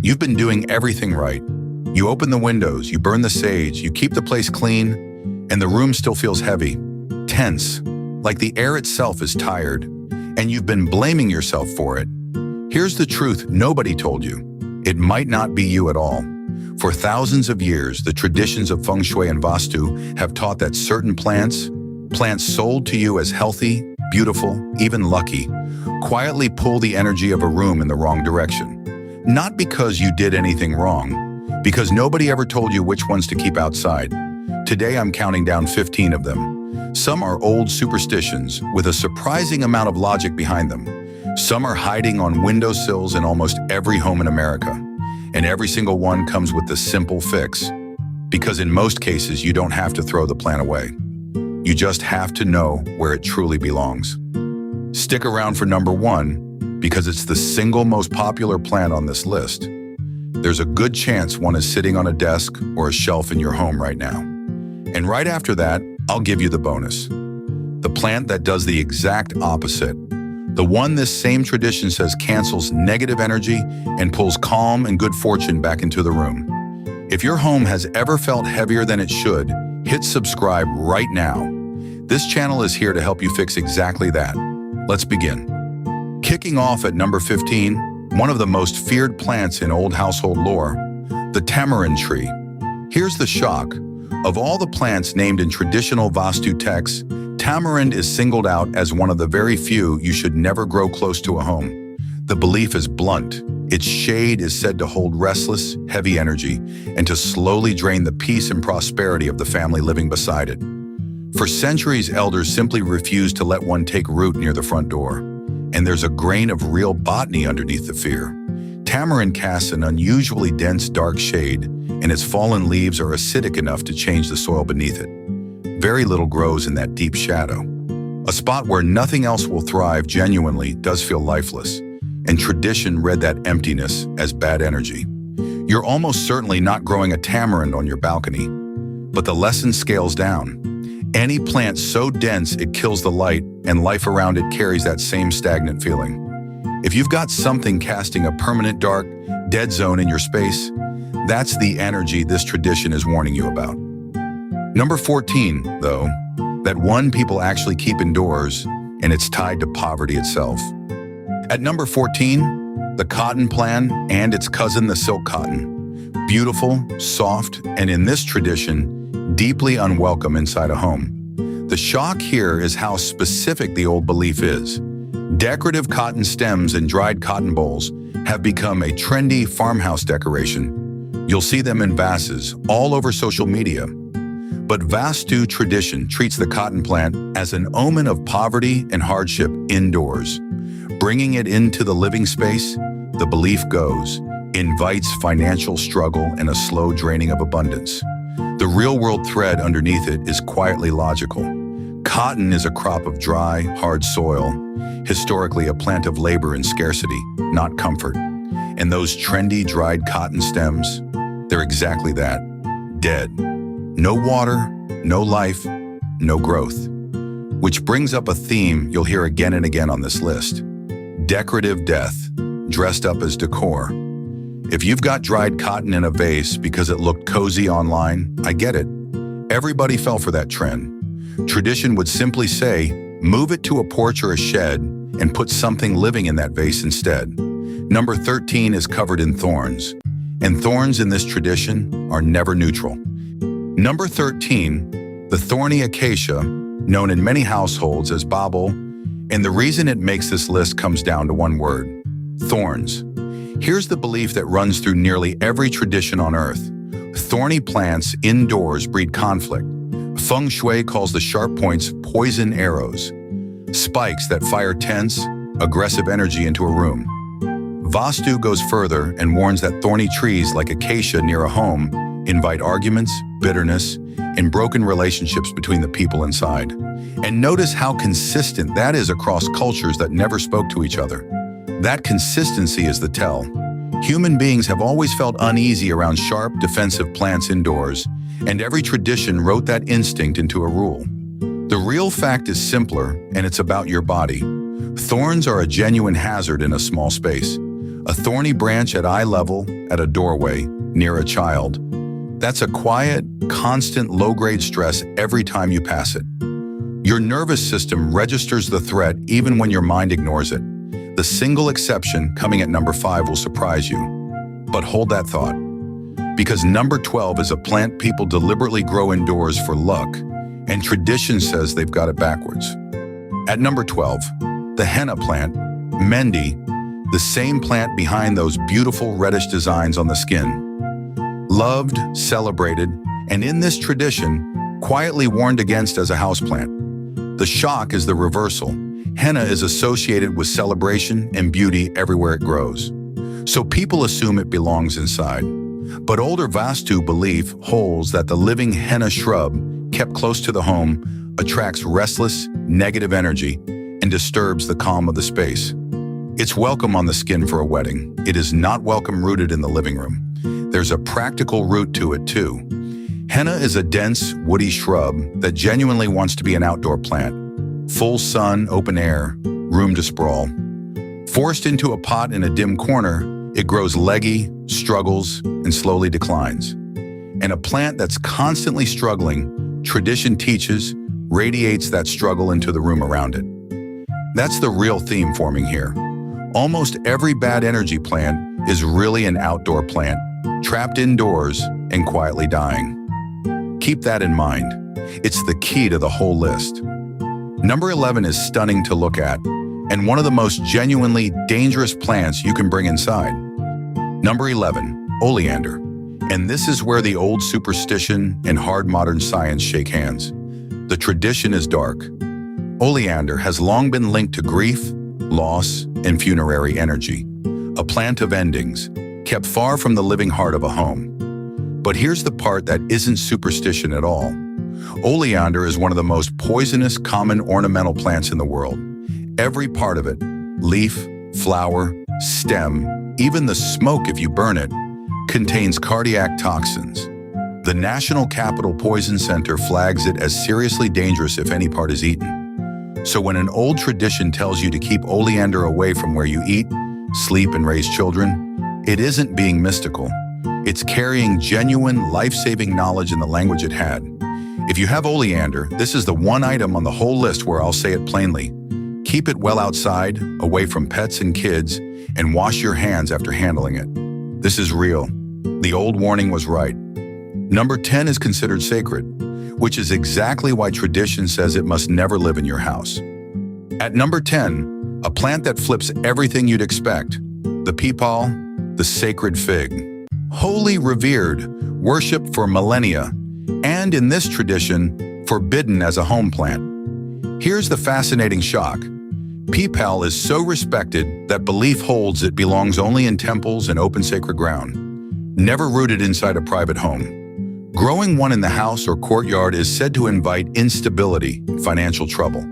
You've been doing everything right. You open the windows, you burn the sage, you keep the place clean, and the room still feels heavy, tense, like the air itself is tired, and you've been blaming yourself for it. Here's the truth nobody told you. It might not be you at all. For thousands of years, the traditions of feng shui and Vastu have taught that certain plants sold to you as healthy, beautiful, even lucky, quietly pull the energy of a room in the wrong direction. Not because you did anything wrong, because nobody ever told you which ones to keep outside. Today I'm counting down 15 of them. Some are old superstitions with a surprising amount of logic behind them. Some are hiding on windowsills in almost every home in America. And every single one comes with the simple fix. Because in most cases, you don't have to throw the plant away. You just have to know where it truly belongs. Stick around for number 1, because it's the single most popular plant on this list. There's a good chance one is sitting on a desk or a shelf in your home right now. And right after that, I'll give you the bonus. The plant that does the exact opposite. The one this same tradition says cancels negative energy and pulls calm and good fortune back into the room. If your home has ever felt heavier than it should, hit subscribe right now. This channel is here to help you fix exactly that. Let's begin. Kicking off at number 15, one of the most feared plants in old household lore, the tamarind tree. Here's the shock. Of all the plants named in traditional Vastu texts, tamarind is singled out as one of the very few you should never grow close to a home. The belief is blunt. Its shade is said to hold restless, heavy energy and to slowly drain the peace and prosperity of the family living beside it. For centuries, elders simply refused to let one take root near the front door. And there's a grain of real botany underneath the fear. Tamarind casts an unusually dense, dark shade, and its fallen leaves are acidic enough to change the soil beneath it. Very little grows in that deep shadow. A spot where nothing else will thrive genuinely does feel lifeless, and tradition read that emptiness as bad energy. You're almost certainly not growing a tamarind on your balcony, but the lesson scales down. Any plant so dense it kills the light and life around it carries that same stagnant feeling. If you've got something casting a permanent dark, dead zone in your space, that's the energy this tradition is warning you about. Number 14, though, that one people actually keep indoors, and it's tied to poverty itself. At number 14, the cotton plant and its cousin, the silk cotton. Beautiful, soft, and in this tradition, deeply unwelcome inside a home. The shock here is how specific the old belief is. Decorative cotton stems and dried cotton bolls have become a trendy farmhouse decoration. You'll see them in vases all over social media. But Vastu tradition treats the cotton plant as an omen of poverty and hardship indoors. Bringing it into the living space, the belief goes, invites financial struggle and a slow draining of abundance. The real-world thread underneath it is quietly logical. Cotton is a crop of dry, hard soil, historically a plant of labor and scarcity, not comfort. And those trendy dried cotton stems, they're exactly that, dead. No water, no life, no growth. Which brings up a theme you'll hear again and again on this list. Decorative death, dressed up as decor. If you've got dried cotton in a vase because it looked cozy online, I get it. Everybody fell for that trend. Tradition would simply say, move it to a porch or a shed and put something living in that vase instead. Number 13 is covered in thorns, and thorns in this tradition are never neutral. Number 13, the thorny acacia, known in many households as babel, and the reason it makes this list comes down to one word, thorns. Here's the belief that runs through nearly every tradition on Earth. Thorny plants indoors breed conflict. Feng shui calls the sharp points poison arrows, spikes that fire tense, aggressive energy into a room. Vastu goes further and warns that thorny trees like acacia near a home invite arguments, bitterness, and broken relationships between the people inside. And notice how consistent that is across cultures that never spoke to each other. That consistency is the tell. Human beings have always felt uneasy around sharp, defensive plants indoors, and every tradition wrote that instinct into a rule. The real fact is simpler, and it's about your body. Thorns are a genuine hazard in a small space. A thorny branch at eye level, at a doorway, near a child. That's a quiet, constant low-grade stress every time you pass it. Your nervous system registers the threat even when your mind ignores it. The single exception, coming at number 5, will surprise you. But hold that thought. Because number 12 is a plant people deliberately grow indoors for luck, and tradition says they've got it backwards. At number 12, the henna plant, Mendi, the same plant behind those beautiful reddish designs on the skin. Loved, celebrated, and in this tradition, quietly warned against as a houseplant. The shock is the reversal. Henna is associated with celebration and beauty everywhere it grows. So people assume it belongs inside. But older Vastu belief holds that the living henna shrub, kept close to the home, attracts restless, negative energy and disturbs the calm of the space. It's welcome on the skin for a wedding. It is not welcome rooted in the living room. There's a practical root to it too. Henna is a dense, woody shrub that genuinely wants to be an outdoor plant. Full sun, open air, room to sprawl. Forced into a pot in a dim corner, it grows leggy, struggles, and slowly declines. And a plant that's constantly struggling, tradition teaches, radiates that struggle into the room around it. That's the real theme forming here. Almost every bad energy plant is really an outdoor plant, trapped indoors and quietly dying. Keep that in mind. It's the key to the whole list. Number 11 is stunning to look at, and one of the most genuinely dangerous plants you can bring inside. Number 11, oleander. And this is where the old superstition and hard modern science shake hands. The tradition is dark. Oleander has long been linked to grief, loss, and funerary energy. A plant of endings, kept far from the living heart of a home. But here's the part that isn't superstition at all. Oleander is one of the most poisonous common ornamental plants in the world. Every part of it, leaf, flower, stem, even the smoke if you burn it, contains cardiac toxins. The National Capital Poison Center flags it as seriously dangerous if any part is eaten. So when an old tradition tells you to keep oleander away from where you eat, sleep, and raise children, it isn't being mystical. It's carrying genuine, life-saving knowledge in the language it had. If you have oleander, this is the one item on the whole list where I'll say it plainly. Keep it well outside, away from pets and kids, and wash your hands after handling it. This is real. The old warning was right. Number 10 is considered sacred, which is exactly why tradition says it must never live in your house. At number 10, a plant that flips everything you'd expect, the peepal, the sacred fig. Holy, revered, worshipped for millennia, and in this tradition, forbidden as a home plant. Here's the fascinating shock. Peepal is so respected that belief holds it belongs only in temples and open sacred ground, never rooted inside a private home. Growing one in the house or courtyard is said to invite instability and financial trouble,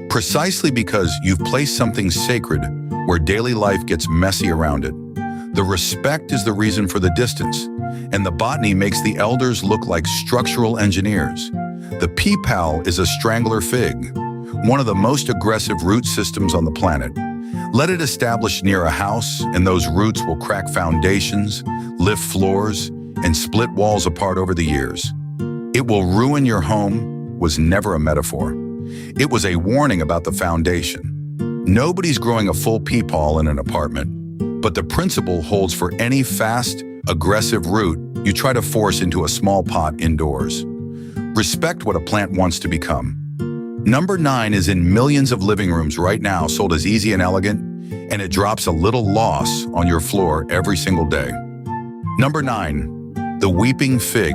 precisely because you've placed something sacred where daily life gets messy around it. The respect is the reason for the distance, and the botany makes the elders look like structural engineers. The peepal is a strangler fig, one of the most aggressive root systems on the planet. Let it establish near a house, and those roots will crack foundations, lift floors, and split walls apart over the years. It will ruin your home was never a metaphor. It was a warning about the foundation. Nobody's growing a full peepal in an apartment, but the principle holds for any fast, aggressive root you try to force into a small pot indoors. Respect what a plant wants to become. Number 9 is in millions of living rooms right now, sold as easy and elegant, and it drops a little loss on your floor every single day. Number 9, the weeping fig,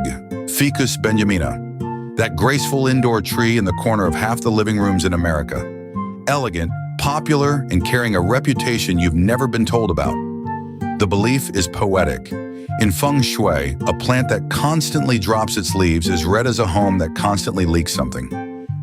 Ficus benjamina, that graceful indoor tree in the corner of half the living rooms in America. Elegant, popular, and carrying a reputation you've never been told about. The belief is poetic. In feng shui, a plant that constantly drops its leaves is read as a home that constantly leaks something.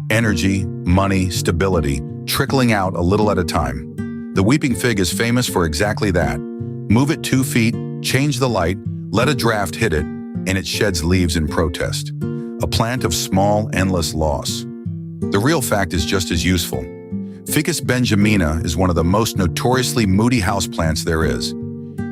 Energy, money, stability, trickling out a little at a time. The weeping fig is famous for exactly that. Move it 2 feet, change the light, let a draft hit it, and it sheds leaves in protest. A plant of small, endless loss. The real fact is just as useful. Ficus benjamina is one of the most notoriously moody houseplants there is.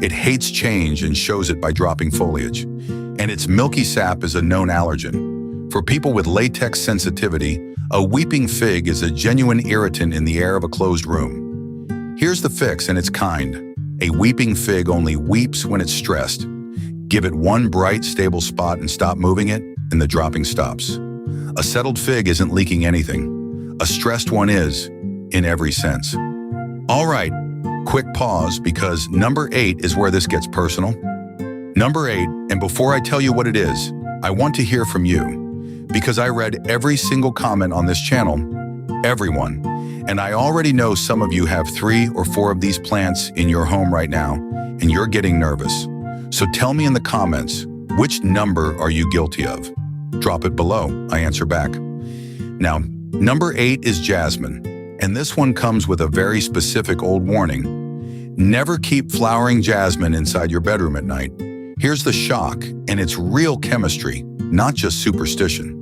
It hates change and shows it by dropping foliage. And its milky sap is a known allergen. For people with latex sensitivity, a weeping fig is a genuine irritant in the air of a closed room. Here's the fix, and it's kind. A weeping fig only weeps when it's stressed. Give it one bright, stable spot and stop moving it, and the dropping stops. A settled fig isn't leaking anything. A stressed one is, in every sense. All right, quick pause, because number 8 is where this gets personal. Number 8, and before I tell you what it is, I want to hear from you, because I read every single comment on this channel, everyone, and I already know some of you have 3 or 4 of these plants in your home right now, and you're getting nervous. So tell me in the comments, which number are you guilty of? Drop it below, I answer back. Now, number 8 is jasmine, and this one comes with a very specific old warning. Never keep flowering jasmine inside your bedroom at night. Here's the shock, and it's real chemistry, not just superstition.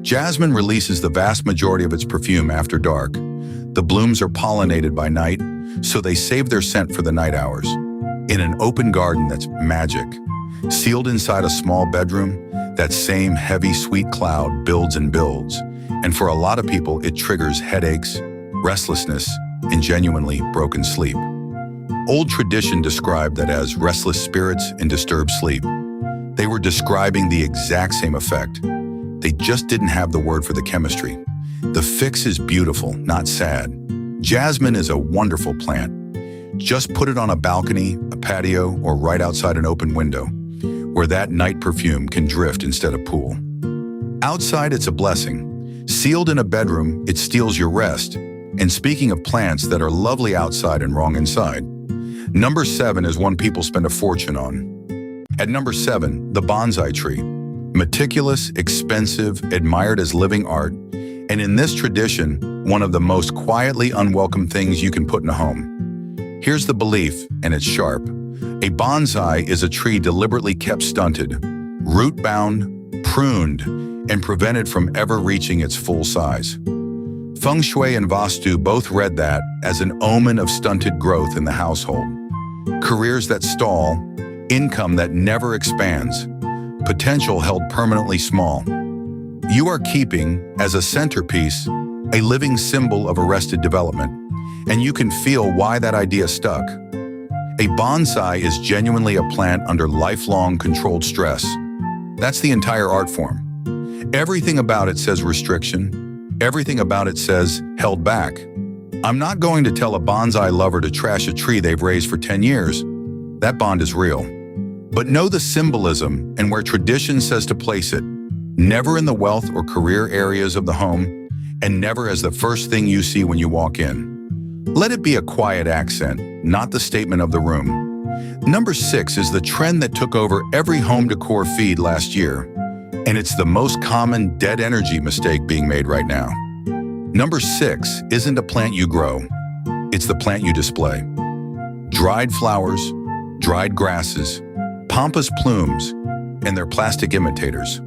Jasmine releases the vast majority of its perfume after dark. The blooms are pollinated by night, so they save their scent for the night hours. In an open garden, that's magic. Sealed inside a small bedroom, that same heavy, sweet cloud builds and builds. And for a lot of people, it triggers headaches, restlessness, and genuinely broken sleep. Old tradition described that as restless spirits and disturbed sleep. They were describing the exact same effect. They just didn't have the word for the chemistry. The fix is beautiful, not sad. Jasmine is a wonderful plant. Just put it on a balcony, a patio, or right outside an open window, where that night perfume can drift instead of pool. Outside, it's a blessing. Sealed in a bedroom, it steals your rest. And speaking of plants that are lovely outside and wrong inside, number 7 is one people spend a fortune on. At number 7, the bonsai tree. Meticulous, expensive, admired as living art, and in this tradition, one of the most quietly unwelcome things you can put in a home. Here's the belief, and it's sharp. A bonsai is a tree deliberately kept stunted, root-bound, pruned, and prevented from ever reaching its full size. Feng shui and Vastu both read that as an omen of stunted growth in the household. Careers that stall, income that never expands, potential held permanently small. You are keeping, as a centerpiece, a living symbol of arrested development, and you can feel why that idea stuck. A bonsai is genuinely a plant under lifelong controlled stress. That's the entire art form. Everything about it says restriction. Everything about it says held back. I'm not going to tell a bonsai lover to trash a tree they've raised for 10 years. That bond is real. But know the symbolism and where tradition says to place it. Never in the wealth or career areas of the home, and never as the first thing you see when you walk in. Let it be a quiet accent, not the statement of the room. Number 6 is the trend that took over every home decor feed last year, and it's the most common dead energy mistake being made right now. Number 6 isn't a plant you grow, it's the plant you display. Dried flowers, dried grasses, pampas plumes, and their plastic imitators.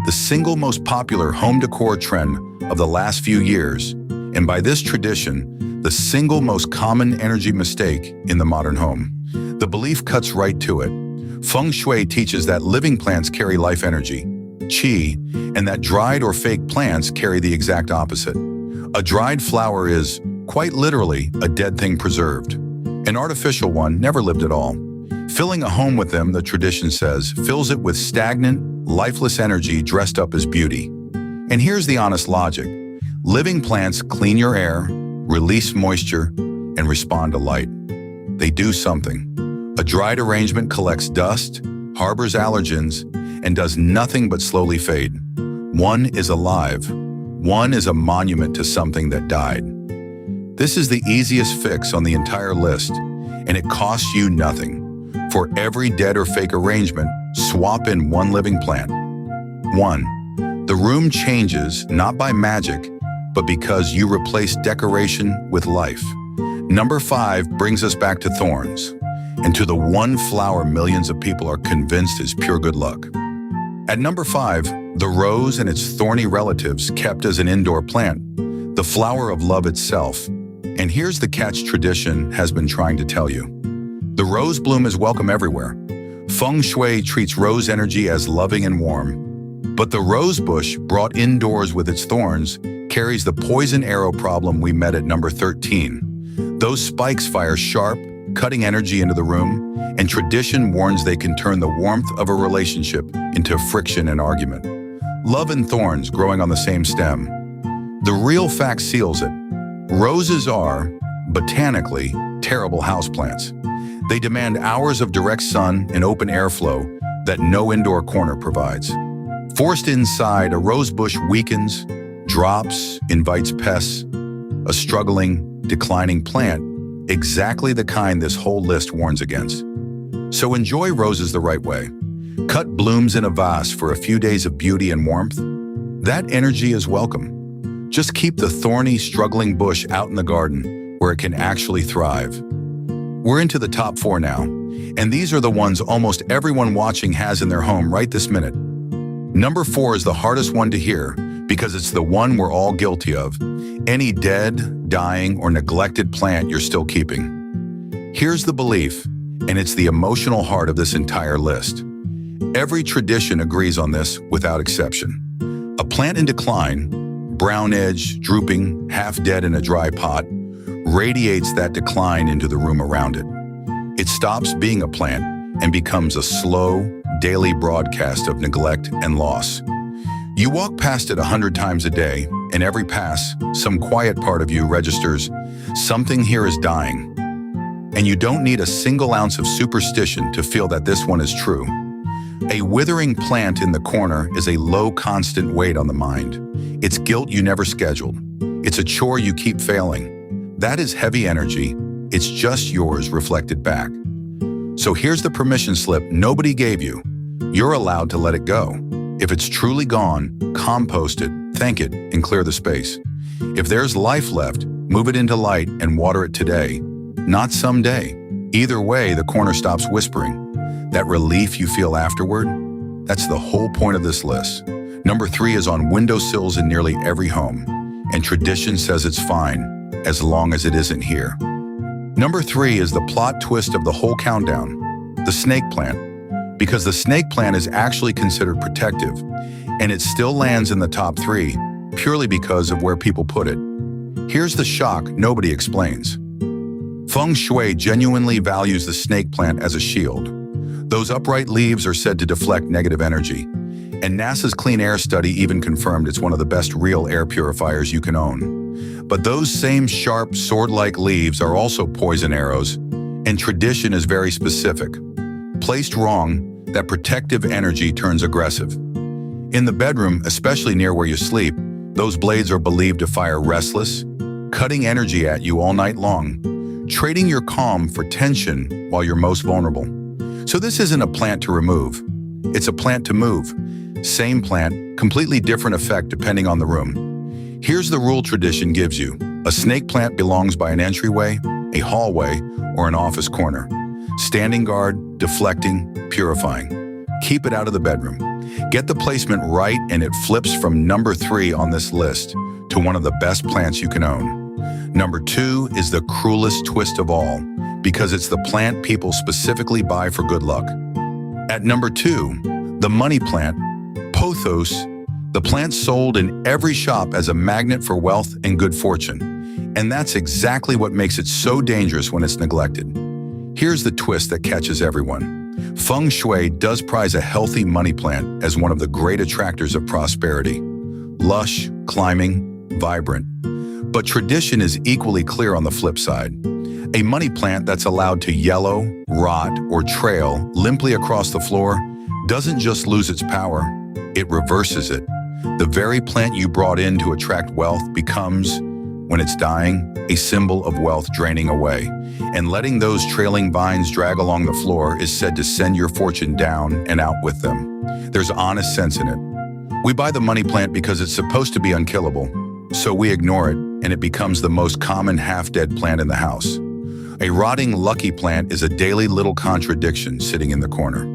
The single most popular home decor trend of the last few years, and by this tradition, the single most common energy mistake in the modern home. The belief cuts right to it. Feng shui teaches that living plants carry life energy, qi, and that dried or fake plants carry the exact opposite. A dried flower is, quite literally, a dead thing preserved. An artificial one never lived at all. Filling a home with them, the tradition says, fills it with stagnant, lifeless energy dressed up as beauty. And here's the honest logic. Living plants clean your air, release moisture, and respond to light. They do something. A dried arrangement collects dust, harbors allergens, and does nothing but slowly fade. One is alive. One is a monument to something that died. This is the easiest fix on the entire list, and it costs you nothing. For every dead or fake arrangement, swap in one living plant. 1. The room changes not by magic, but because you replace decoration with life. Number 5 brings us back to thorns, and to the one flower millions of people are convinced is pure good luck. At number 5, the rose and its thorny relatives kept as an indoor plant, the flower of love itself. And here's the catch tradition has been trying to tell you. The rose bloom is welcome everywhere. Feng shui treats rose energy as loving and warm. But the rose bush, brought indoors with its thorns, carries the poison arrow problem we met at number 13. Those spikes fire sharp, cutting energy into the room, and tradition warns they can turn the warmth of a relationship into friction and argument. Love and thorns growing on the same stem. The real fact seals it. Roses are, botanically, terrible houseplants. They demand hours of direct sun and open airflow that no indoor corner provides. Forced inside, a rose bush weakens, drops, invites pests, a struggling, declining plant, exactly the kind this whole list warns against. So enjoy roses the right way. Cut blooms in a vase for a few days of beauty and warmth. That energy is welcome. Just keep the thorny, struggling bush out in the garden where it can actually thrive. We're into the top 4 now, and these are the ones almost everyone watching has in their home right this minute. Number 4 is the hardest one to hear because it's the one we're all guilty of. Any dead, dying, or neglected plant you're still keeping. Here's the belief, and it's the emotional heart of this entire list. Every tradition agrees on this without exception. A plant in decline, brown edge, drooping, half dead in a dry pot, radiates that decline into the room around it. It stops being a plant and becomes a slow, daily broadcast of neglect and loss. You walk past it 100 times a day, and every pass, some quiet part of you registers, something here is dying. And you don't need a single ounce of superstition to feel that this one is true. A withering plant in the corner is a low constant weight on the mind. It's guilt you never scheduled. It's a chore you keep failing. That is heavy energy. It's just yours reflected back. So here's the permission slip nobody gave you. You're allowed to let it go. If it's truly gone, compost it, thank it, and clear the space. If there's life left, move it into light and water it today, not someday. Either way, the corner stops whispering. That relief you feel afterward, that's the whole point of this list. Number 3 is on windowsills in nearly every home, and tradition says it's fine, as long as it isn't here. Number 3 is the plot twist of the whole countdown, the snake plant. Because the snake plant is actually considered protective, and it still lands in the top 3, purely because of where people put it. Here's the shock nobody explains. Feng shui genuinely values the snake plant as a shield. Those upright leaves are said to deflect negative energy, and NASA's clean air study even confirmed it's one of the best real air purifiers you can own. But those same sharp, sword-like leaves are also poison arrows, and tradition is very specific. Placed wrong, that protective energy turns aggressive. In the bedroom, especially near where you sleep, those blades are believed to fire restless, cutting energy at you all night long, trading your calm for tension while you're most vulnerable. So this isn't a plant to remove. It's a plant to move. Same plant, completely different effect depending on the room. Here's the rule tradition gives you. A snake plant belongs by an entryway, a hallway, or an office corner. Standing guard, deflecting, purifying. Keep it out of the bedroom. Get the placement right and it flips from number 3 on this list to one of the best plants you can own. Number 2 is the cruelest twist of all because it's the plant people specifically buy for good luck. At number 2, the money plant, pothos, the plant sold in every shop as a magnet for wealth and good fortune. And that's exactly what makes it so dangerous when it's neglected. Here's the twist that catches everyone. Feng shui does prize a healthy money plant as one of the great attractors of prosperity. Lush, climbing, vibrant. But tradition is equally clear on the flip side. A money plant that's allowed to yellow, rot, or trail limply across the floor doesn't just lose its power, it reverses it. The very plant you brought in to attract wealth becomes, when it's dying, a symbol of wealth draining away. And letting those trailing vines drag along the floor is said to send your fortune down and out with them. There's honest sense in it. We buy the money plant because it's supposed to be unkillable, so we ignore it and it becomes the most common half-dead plant in the house. A rotting lucky plant is a daily little contradiction sitting in the corner.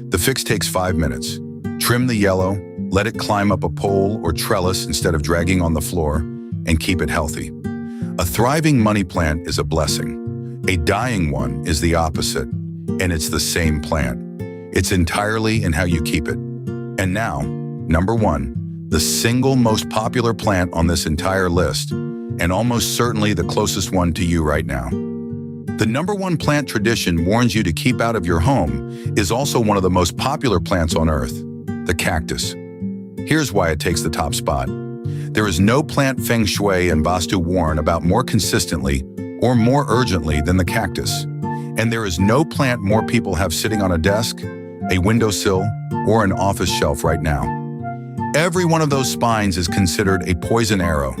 The fix takes 5 minutes. Trim the yellow, let it climb up a pole or trellis instead of dragging on the floor, and keep it healthy. A thriving money plant is a blessing. A dying one is the opposite, and it's the same plant. It's entirely in how you keep it. And now, number 1, the single most popular plant on this entire list, and almost certainly the closest one to you right now. The number 1 plant tradition warns you to keep out of your home is also one of the most popular plants on Earth, the cactus. Here's why it takes the top spot. There is no plant feng shui and Vastu warn about more consistently or more urgently than the cactus. And there is no plant more people have sitting on a desk, a windowsill, or an office shelf right now. Every one of those spines is considered a poison arrow,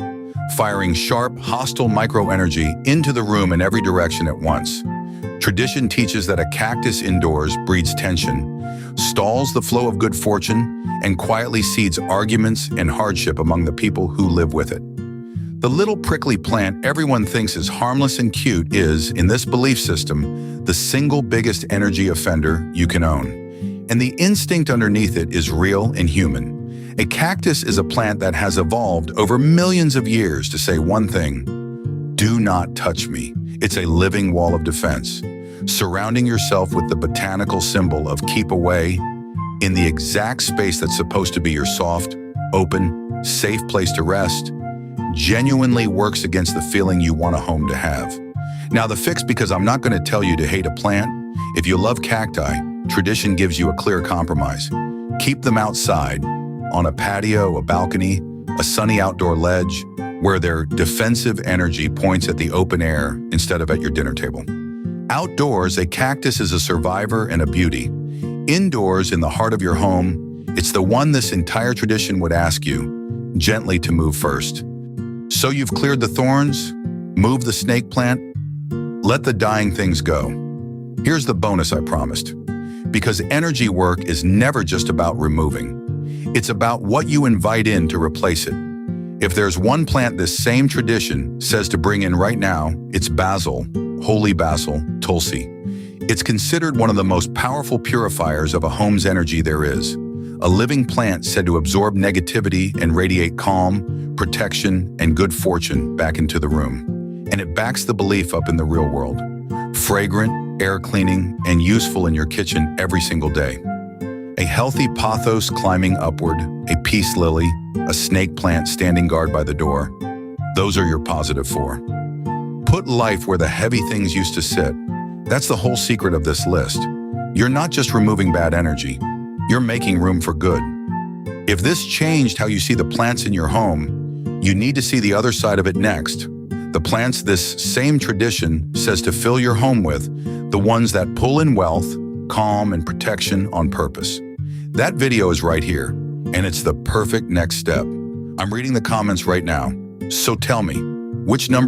firing sharp, hostile microenergy into the room in every direction at once. Tradition teaches that a cactus indoors breeds tension, stalls the flow of good fortune, and quietly seeds arguments and hardship among the people who live with it. The little prickly plant everyone thinks is harmless and cute is, in this belief system, the single biggest energy offender you can own. And the instinct underneath it is real and human. A cactus is a plant that has evolved over millions of years to say one thing: do not touch me. It's a living wall of defense, surrounding yourself with the botanical symbol of keep away in the exact space that's supposed to be your soft, open, safe place to rest. Genuinely works against the feeling you want a home to have. Now the fix, because I'm not going to tell you to hate a plant. If you love cacti, tradition gives you a clear compromise. Keep them outside, on a patio, a balcony, a sunny outdoor ledge, where their defensive energy points at the open air instead of at your dinner table. Outdoors, a cactus is a survivor and a beauty. Indoors, in the heart of your home, it's the one this entire tradition would ask you gently to move first. So you've cleared the thorns, moved the snake plant, let the dying things go. Here's the bonus I promised. Because energy work is never just about removing. It's about what you invite in to replace it. If there's one plant this same tradition says to bring in right now, it's basil, holy basil, tulsi. It's considered one of the most powerful purifiers of a home's energy there is. A living plant said to absorb negativity and radiate calm, protection, and good fortune back into the room. And it backs the belief up in the real world. Fragrant, air cleaning, and useful in your kitchen every single day. A healthy pothos climbing upward, a peace lily, a snake plant standing guard by the door. Those are your positive 4. Put life where the heavy things used to sit. That's the whole secret of this list. You're not just removing bad energy. You're making room for good. If this changed how you see the plants in your home, you need to see the other side of it next. The plants this same tradition says to fill your home with, the ones that pull in wealth, calm, and protection on purpose. That video is right here, and it's the perfect next step. I'm reading the comments right now, so tell me, which number